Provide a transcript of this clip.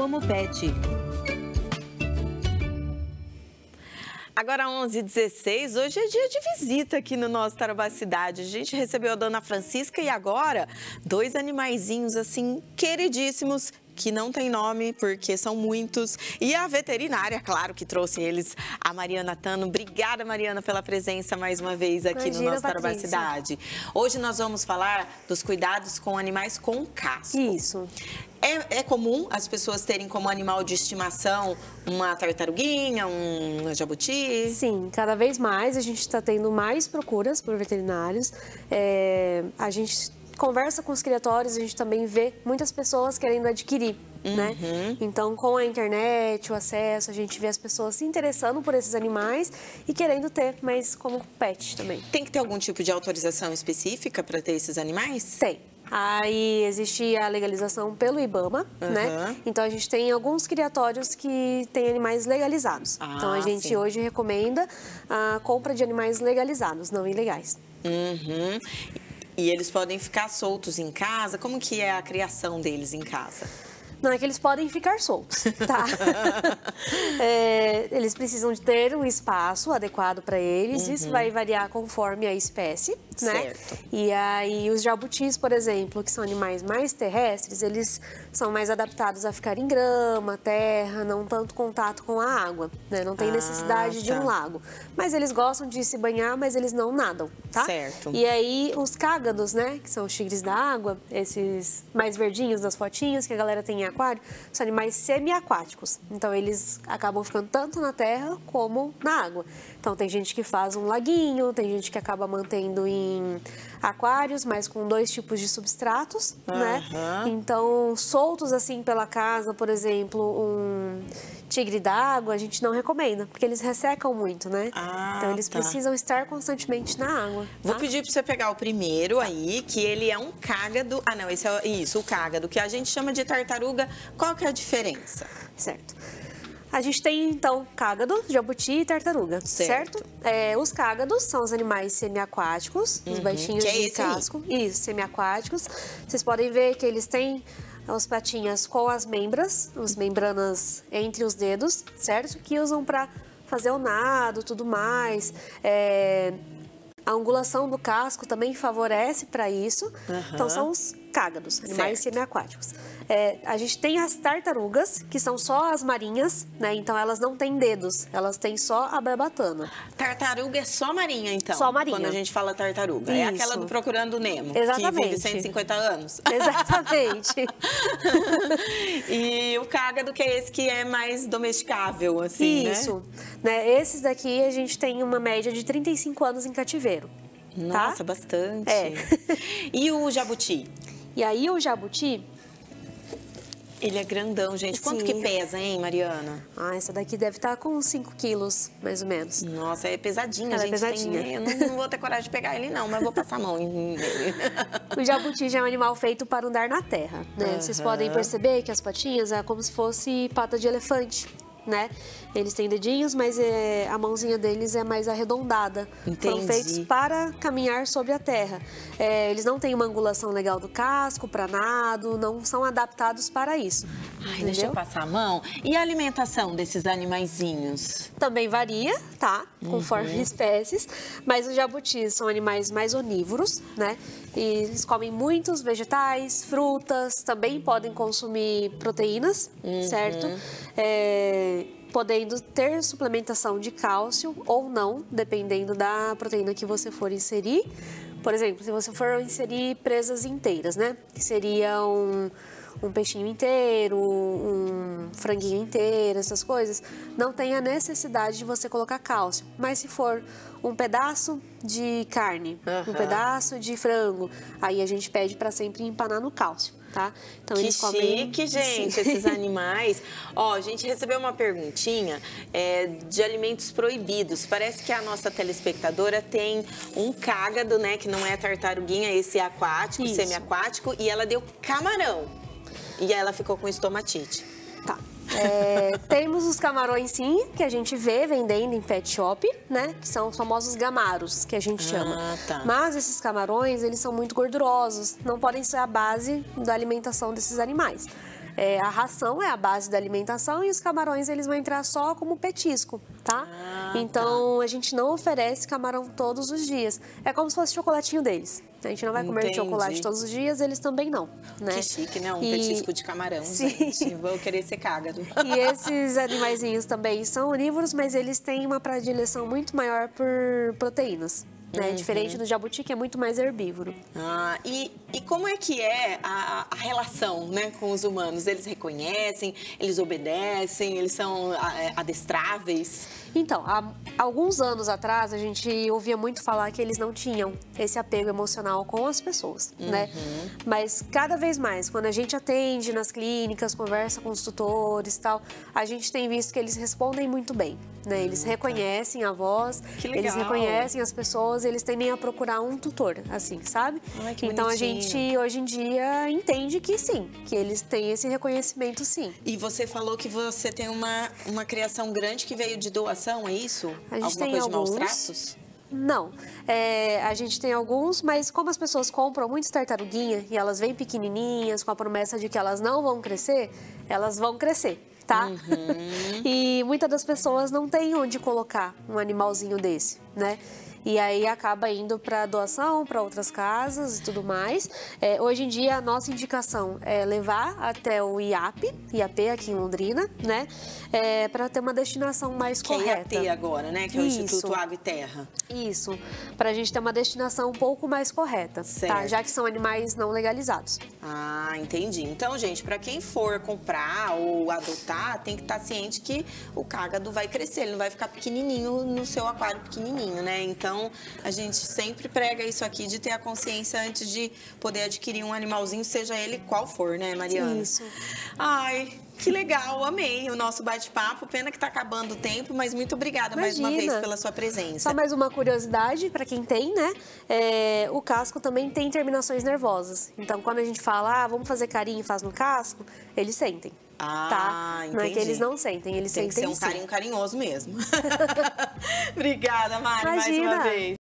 como pet. Agora 11h16, hoje é dia de visita aqui no nosso Tarobá Cidade. A gente recebeu a dona Francisca e agora 2 animaizinhos assim queridíssimos que não tem nome porque são muitos. E a veterinária, claro, que trouxe eles, a Mariana Tano. Obrigada, Mariana, pela presença mais uma vez aqui no nosso Tarobá Cidade. Hoje nós vamos falar dos cuidados com animais com casco. Isso. É comum as pessoas terem como animal de estimação uma tartaruguinha, um jabuti? Sim, cada vez mais a gente está tendo mais procuras por veterinários. A gente conversa com os criatórios, a gente também vê muitas pessoas querendo adquirir, né? Então, com a internet, o acesso, a gente vê as pessoas se interessando por esses animais e querendo ter, mas como pet também. Tem que ter algum tipo de autorização específica para ter esses animais? Tem. Aí existe a legalização pelo IBAMA, né? Então a gente tem alguns criatórios que têm animais legalizados. Então a gente hoje recomenda a compra de animais legalizados, não ilegais. E eles podem ficar soltos em casa? Como que é a criação deles em casa? Não é que eles podem ficar soltos, tá? Eles precisam de ter um espaço adequado para eles. Isso vai variar conforme a espécie, né? Certo. E aí os jabutis, por exemplo, que são animais mais terrestres, eles são mais adaptados a ficar em grama, terra, não tanto contato com a água, né? Não tem necessidade de um lago. Mas eles gostam de se banhar, mas eles não nadam, tá? Certo. E aí os cágados, né? Que são os tigres da água, esses mais verdinhos das fotinhas que a galera tem em aquário, são animais semiaquáticos. Então, eles acabam ficando tanto na terra como na água. Então, tem gente que faz um laguinho, tem gente que acaba mantendo em aquários, mas com 2 tipos de substratos, né? Então, soltos assim pela casa, por exemplo, um tigre d'água, a gente não recomenda, porque eles ressecam muito, né? Então, eles precisam estar constantemente na água. Vou pedir para você pegar o primeiro aí, que ele é um cágado. Ah, não, esse é isso, o cágado, que a gente chama de tartaruga. Qual que é a diferença? Certo. A gente tem, então, cágado, jabuti e tartaruga, certo? Os cágados são os animais semiaquáticos, os baixinhos de casco. Isso, semiaquáticos. Vocês podem ver que eles têm as patinhas com as membranas entre os dedos, certo? Que usam para fazer o nado, tudo mais. A angulação do casco também favorece para isso. Então, são os cágados, animais semiaquáticos. A gente tem as tartarugas, que são só as marinhas, né? Então, elas não têm dedos, elas têm só a barbatana. Tartaruga é só marinha, então? Só marinha. Quando a gente fala tartaruga. Isso. É aquela do Procurando Nemo, exatamente, que vive 150 anos. Exatamente. E o cágado, que é esse que é mais domesticável, assim, Isso, né? Esses daqui a gente tem uma média de 35 anos em cativeiro. Nossa, bastante. E o jabuti? E aí o jabuti... Ele é grandão, gente. Quanto que pesa, hein, Mariana? Essa daqui deve estar com uns 5 quilos, mais ou menos. Nossa, é pesadinha, Ela gente. é pesadinha. Eu não vou ter coragem de pegar ele, não, mas vou passar a mão nele. O jabuti já é um animal feito para andar na terra, né? Vocês podem perceber que as patinhas é como se fosse pata de elefante, né? Eles têm dedinhos, mas a mãozinha deles é mais arredondada. Entendi. Foram feitos para caminhar sobre a terra. Eles não têm uma angulação legal do casco, para nado, não são adaptados para isso. Deixa eu passar a mão. E a alimentação desses animaizinhos? Também varia, tá? Conforme espécies. Mas os jabutis são animais mais onívoros, né? E eles comem muitos vegetais, frutas, também podem consumir proteínas, certo? Podendo ter suplementação de cálcio ou não, dependendo da proteína que você for inserir. Por exemplo, se você for inserir presas inteiras, né? Que seria um peixinho inteiro, um franguinho inteiro, essas coisas, não tem a necessidade de você colocar cálcio. Mas se for um pedaço de carne, um pedaço de frango, aí a gente pede para sempre empanar no cálcio. Tá? Então, que eles comem... chique, gente, esses animais. Ó, a gente recebeu uma perguntinha de alimentos proibidos. Parece que a nossa telespectadora tem um cágado, né? Que não é tartaruguinha, esse é aquático, semiaquático. E ela deu camarão. E ela ficou com estomatite. Tá. Temos os camarões, sim, que a gente vê vendendo em pet shop, né? Que são os famosos gamaros, que a gente chama. Tá. Mas esses camarões, eles são muito gordurosos, não podem ser a base da alimentação desses animais. A ração é a base da alimentação e os camarões eles vão entrar só como petisco, tá? Então, a gente não oferece camarão todos os dias. É como se fosse o chocolatinho deles. A gente não vai comer chocolate todos os dias, eles também não, né? Que chique, né? Um petisco de camarão, gente. Vou querer ser cágado. E esses animaizinhos também são onívoros, mas eles têm uma predileção muito maior por proteínas. Né? Diferente do jabuti, que é muito mais herbívoro. E como é que é a relação, né, com os humanos? Eles reconhecem, eles obedecem, eles são adestráveis? Então, há alguns anos atrás, a gente ouvia muito falar que eles não tinham esse apego emocional com as pessoas, né? Mas cada vez mais, quando a gente atende nas clínicas, conversa com os tutores e tal, a gente tem visto que eles respondem muito bem, né? Eles reconhecem a voz, eles reconhecem as pessoas, eles tendem a procurar um tutor, assim, sabe? Ai, que então, bonitinho. a gente, hoje em dia, entende que sim, que eles têm esse reconhecimento, sim. E você falou que você tem uma criação grande que veio de doação, é isso? A gente Alguma tem coisa alguns. de maus tratos? Não, a gente tem alguns, mas como as pessoas compram muitas tartaruguinhas e elas vêm pequenininhas com a promessa de que elas não vão crescer, elas vão crescer, tá? E muitas das pessoas não têm onde colocar um animalzinho desse, né? E aí acaba indo para doação, para outras casas e tudo mais. Hoje em dia, a nossa indicação é levar até o IAP aqui em Londrina, né? Para ter uma destinação mais correta. Que é IAT agora, né? Que é o Instituto Água e Terra. Isso, para a gente ter uma destinação um pouco mais correta, tá? Já que são animais não legalizados. Entendi. Então, gente, para quem for comprar ou adotar, tem que estar ciente que o cágado vai crescer, ele não vai ficar pequenininho no seu aquário pequenininho, né? Então, a gente sempre prega isso aqui de ter a consciência antes de poder adquirir um animalzinho, seja ele qual for, né, Mariana? Isso. Ai, que legal, amei o nosso bate-papo. Pena que tá acabando o tempo, mas muito obrigada mais uma vez pela sua presença. Só mais uma curiosidade para quem tem, né? O casco também tem terminações nervosas. Então, quando a gente fala, vamos fazer carinho e faz no casco, eles sentem. Tá? Entendi. Não é que eles não sentem, eles sentem sim. Tem que ser um carinho carinhoso mesmo. Obrigada, Mari, Imagina. mais uma vez.